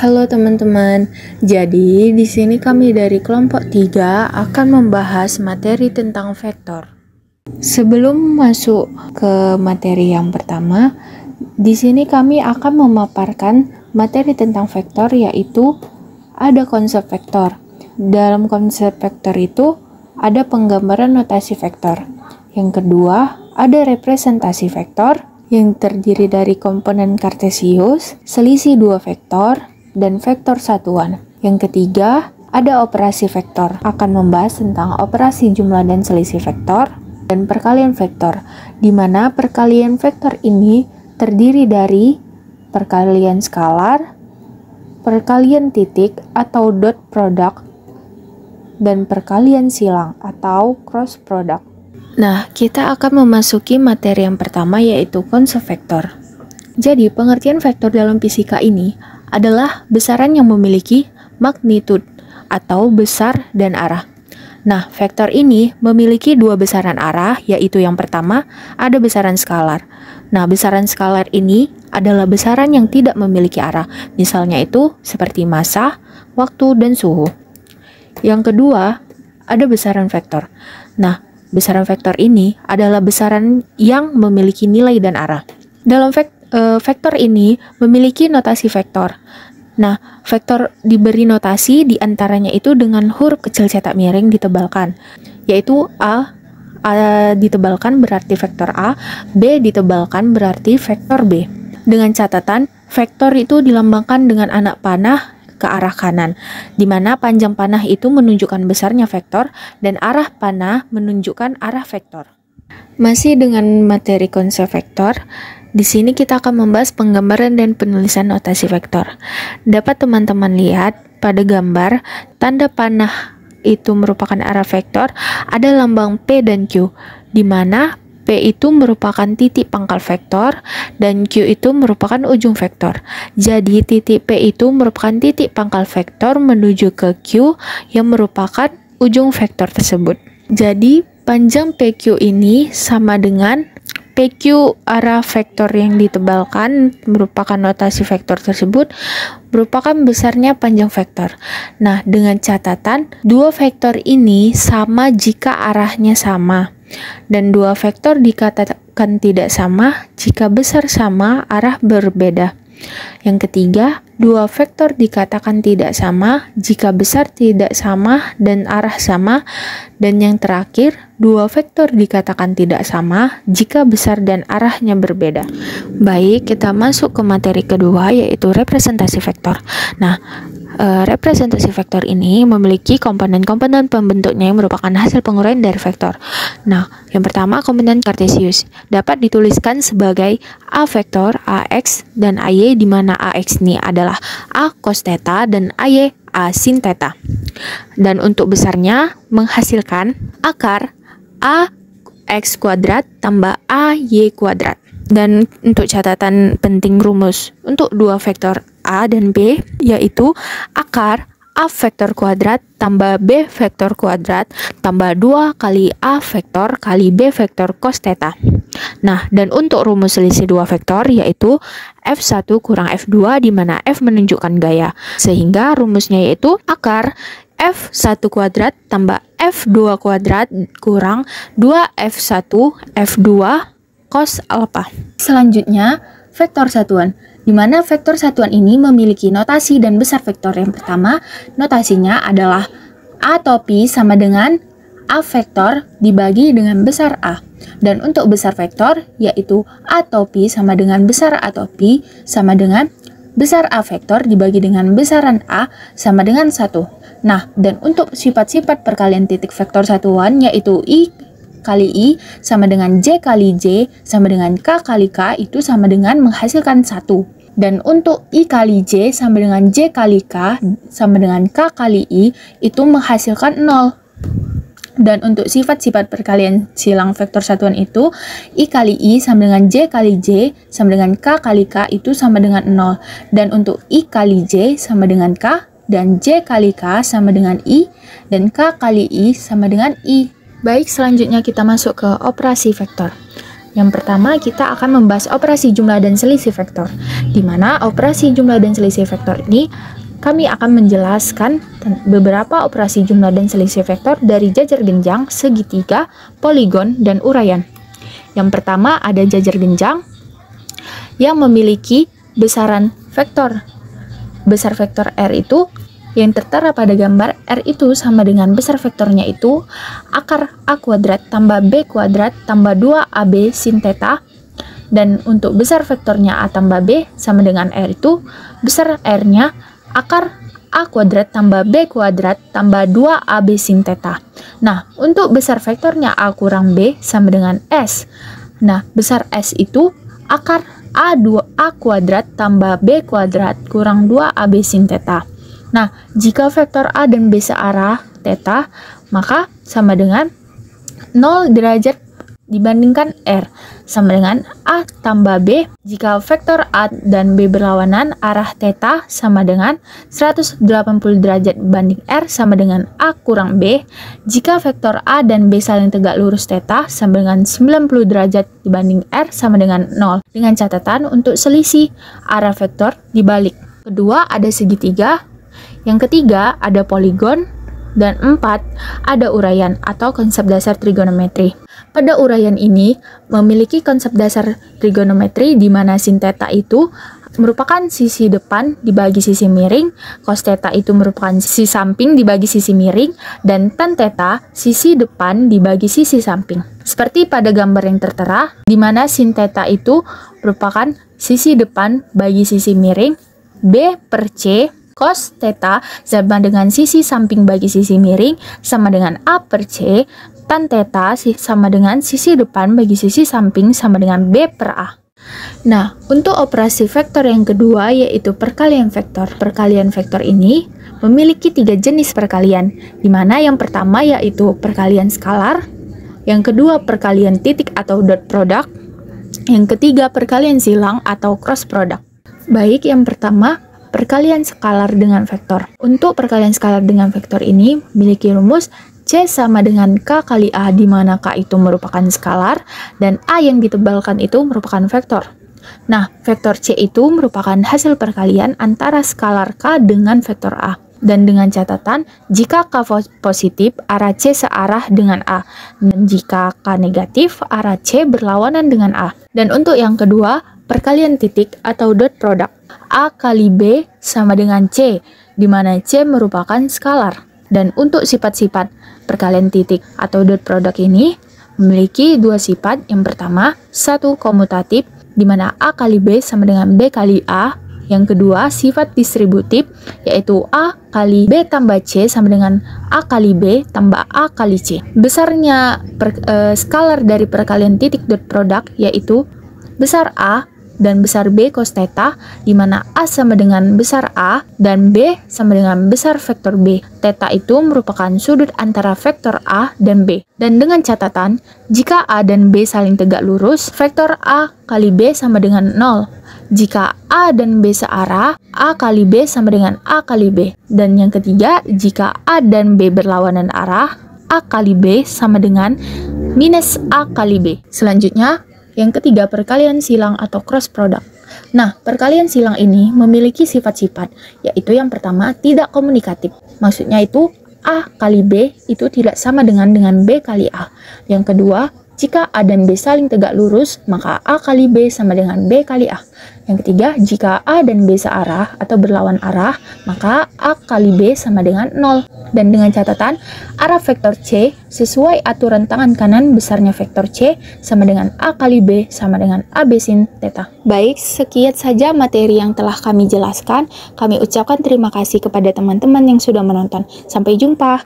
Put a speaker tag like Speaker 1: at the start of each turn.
Speaker 1: Halo teman-teman, jadi di sini kami dari kelompok 3 akan membahas materi tentang vektor. Sebelum masuk ke materi yang pertama, di sini kami akan memaparkan materi tentang vektor, yaitu ada konsep vektor. Dalam konsep vektor itu ada penggambaran notasi vektor. Yang kedua, ada representasi vektor yang terdiri dari komponen kartesius, selisih dua vektor, dan vektor satuan. Yang ketiga, ada operasi vektor. Akan membahas tentang operasi jumlah dan selisih vektor dan perkalian vektor, di mana perkalian vektor ini terdiri dari perkalian skalar, perkalian titik atau dot product, dan perkalian silang atau cross product. Nah, kita akan memasuki materi yang pertama, yaitu konsep vektor. Jadi, pengertian vektor dalam fisika ini adalah besaran yang memiliki magnitude atau besar dan arah. Nah, vektor ini memiliki dua besaran arah, yaitu yang pertama ada besaran skalar. Nah, besaran skalar ini adalah besaran yang tidak memiliki arah. Misalnya itu seperti massa, waktu, dan suhu. Yang kedua, ada besaran vektor. Nah, besaran vektor ini adalah besaran yang memiliki nilai dan arah. Dalam vektor ini memiliki notasi vektor. Nah, vektor diberi notasi diantaranya itu dengan huruf kecil cetak miring ditebalkan, yaitu A ditebalkan berarti vektor A, B ditebalkan berarti vektor B. Dengan catatan, vektor itu dilambangkan dengan anak panah ke arah kanan, di mana panjang panah itu menunjukkan besarnya vektor dan arah panah menunjukkan arah vektor. Masih dengan materi konsep vektor, di sini kita akan membahas penggambaran dan penulisan notasi vektor. Dapat teman-teman lihat pada gambar, tanda panah itu merupakan arah vektor, ada lambang P dan Q, di mana P itu merupakan titik pangkal vektor dan Q itu merupakan ujung vektor. Jadi titik P itu merupakan titik pangkal vektor menuju ke Q yang merupakan ujung vektor tersebut. Jadi panjang PQ ini sama dengan PQ arah vektor yang ditebalkan, merupakan notasi vektor tersebut merupakan besarnya panjang vektor. Nah, dengan catatan dua vektor ini sama jika arahnya sama, dan dua vektor dikatakan tidak sama jika besar sama, arah berbeda. Yang ketiga, dua vektor dikatakan tidak sama jika besar tidak sama dan arah sama. Dan yang terakhir, dua vektor dikatakan tidak sama jika besar dan arahnya berbeda. Baik, kita masuk ke materi kedua, yaitu representasi vektor. Nah, representasi vektor ini memiliki komponen-komponen pembentuknya yang merupakan hasil penguraian dari vektor. Nah, yang pertama, komponen kartesius dapat dituliskan sebagai A vektor, AX, dan AY, di mana AX ini adalah A cos theta dan AY A sin theta. Dan untuk besarnya menghasilkan akar AX kuadrat tambah AY kuadrat. Dan untuk catatan penting rumus untuk dua vektor A dan B, yaitu akar A vektor kuadrat tambah B vektor kuadrat tambah 2 kali A vektor kali B vektor cos theta. Nah, dan untuk rumus selisih dua vektor, yaitu F1 kurang F2, di mana F menunjukkan gaya. Sehingga rumusnya yaitu akar F1 kuadrat tambah F2 kuadrat kurang 2F1 F2 cos alpha. Selanjutnya, vektor satuan, di mana vektor satuan ini memiliki notasi dan besar vektor. Yang pertama, notasinya adalah A atau pi sama dengan A vektor dibagi dengan besar A. Dan untuk besar vektor, yaitu A atau pi sama dengan besar atau pi sama dengan besar A vektor dibagi dengan besaran A sama dengan 1. Nah, dan untuk sifat-sifat perkalian titik vektor satuan, yaitu I kali I sama dengan J kali J sama dengan K kali K, itu sama dengan menghasilkan 1. Dan untuk I kali J sama dengan J kali K sama dengan K kali I, itu menghasilkan 0. Dan untuk sifat-sifat perkalian silang vektor satuan itu, I kali I sama dengan J kali J sama dengan K kali K, itu sama dengan 0. Dan untuk I kali J sama dengan K, dan J kali K sama dengan I, dan K kali I sama dengan I. Baik, selanjutnya kita masuk ke operasi vektor. Yang pertama, kita akan membahas operasi jumlah dan selisih vektor, di mana operasi jumlah dan selisih vektor ini kami akan menjelaskan beberapa operasi jumlah dan selisih vektor dari jajar genjang, segitiga, poligon, dan urayan. Yang pertama ada jajar genjang yang memiliki besaran vektor. Besar vektor R itu yang tertera pada gambar R itu sama dengan besar vektornya itu akar A kuadrat tambah B kuadrat tambah 2AB sin theta. Dan untuk besar vektornya A tambah B sama dengan R itu besar R-nya akar A kuadrat tambah B kuadrat tambah 2AB sin theta. Nah, untuk besar vektornya A kurang B sama dengan S. Nah, besar S itu akar A kuadrat tambah B kuadrat kurang 2AB sin theta. Nah, jika vektor A dan B searah theta, maka sama dengan 0 derajat dibandingkan R, sama dengan A tambah B. Jika vektor A dan B berlawanan arah theta, sama dengan 180 derajat banding R, sama dengan A kurang B. Jika vektor A dan B saling tegak lurus theta, sama dengan 90 derajat dibanding R, sama dengan 0. Dengan catatan untuk selisih arah vektor dibalik. Kedua ada segitiga. Yang ketiga ada poligon. Dan 4 ada urayan atau konsep dasar trigonometri. Pada urayan ini memiliki konsep dasar trigonometri di mana sin theta itu merupakan sisi depan dibagi sisi miring, cos theta itu merupakan sisi samping dibagi sisi miring, dan tan theta sisi depan dibagi sisi samping. Seperti pada gambar yang tertera, di mana sin theta itu merupakan sisi depan bagi sisi miring, B per C, cos theta sama dengan sisi samping bagi sisi miring sama dengan A per C, tan theta sama dengan sisi depan bagi sisi samping sama dengan B per A. Nah, untuk operasi vektor yang kedua yaitu perkalian vektor. Perkalian vektor ini memiliki 3 jenis perkalian, di mana yang pertama yaitu perkalian skalar, yang kedua perkalian titik atau dot product, yang ketiga perkalian silang atau cross product. Baik, yang pertama perkalian skalar dengan vektor. Untuk perkalian skalar dengan vektor ini memiliki rumus C sama dengan K kali A, di mana K itu merupakan skalar dan A yang ditebalkan itu merupakan vektor. Nah, vektor C itu merupakan hasil perkalian antara skalar K dengan vektor A. Dan dengan catatan, jika K positif, arah C searah dengan A. Dan jika K negatif, arah C berlawanan dengan A. Dan untuk yang kedua, perkalian titik atau dot product. A kali B sama dengan C, di mana C merupakan skalar. Dan untuk sifat-sifat perkalian titik atau dot product ini memiliki 2 sifat. Yang pertama, 1 komutatif, di mana A kali B sama dengan B kali A. Yang kedua, sifat distributif, yaitu A kali B tambah C sama dengan A kali B tambah A kali C. Besarnya skalar dari perkalian titik dot product yaitu besar A dan besar B cos theta, di mana A sama dengan besar A dan B sama dengan besar vektor B. Theta itu merupakan sudut antara vektor A dan B. Dan dengan catatan, jika A dan B saling tegak lurus, vektor A kali B sama dengan 0. Jika A dan B searah, A kali B sama dengan A kali B. Dan yang ketiga, jika A dan B berlawanan arah, A kali B sama dengan minus A kali B. Selanjutnya, yang ketiga, perkalian silang atau cross product. Nah, perkalian silang ini memiliki sifat-sifat, yaitu yang pertama, tidak komunikatif. Maksudnya itu, A kali B itu tidak sama dengan B kali A. Yang kedua, jika A dan B saling tegak lurus, maka A kali B sama dengan B kali A. Yang ketiga, jika A dan B searah atau berlawan arah, maka A kali B sama dengan 0. Dan dengan catatan, arah vektor C sesuai aturan tangan kanan besarnya vektor C sama dengan A kali B sama dengan AB sin theta. Baik, sekian saja materi yang telah kami jelaskan. Kami ucapkan terima kasih kepada teman-teman yang sudah menonton. Sampai jumpa.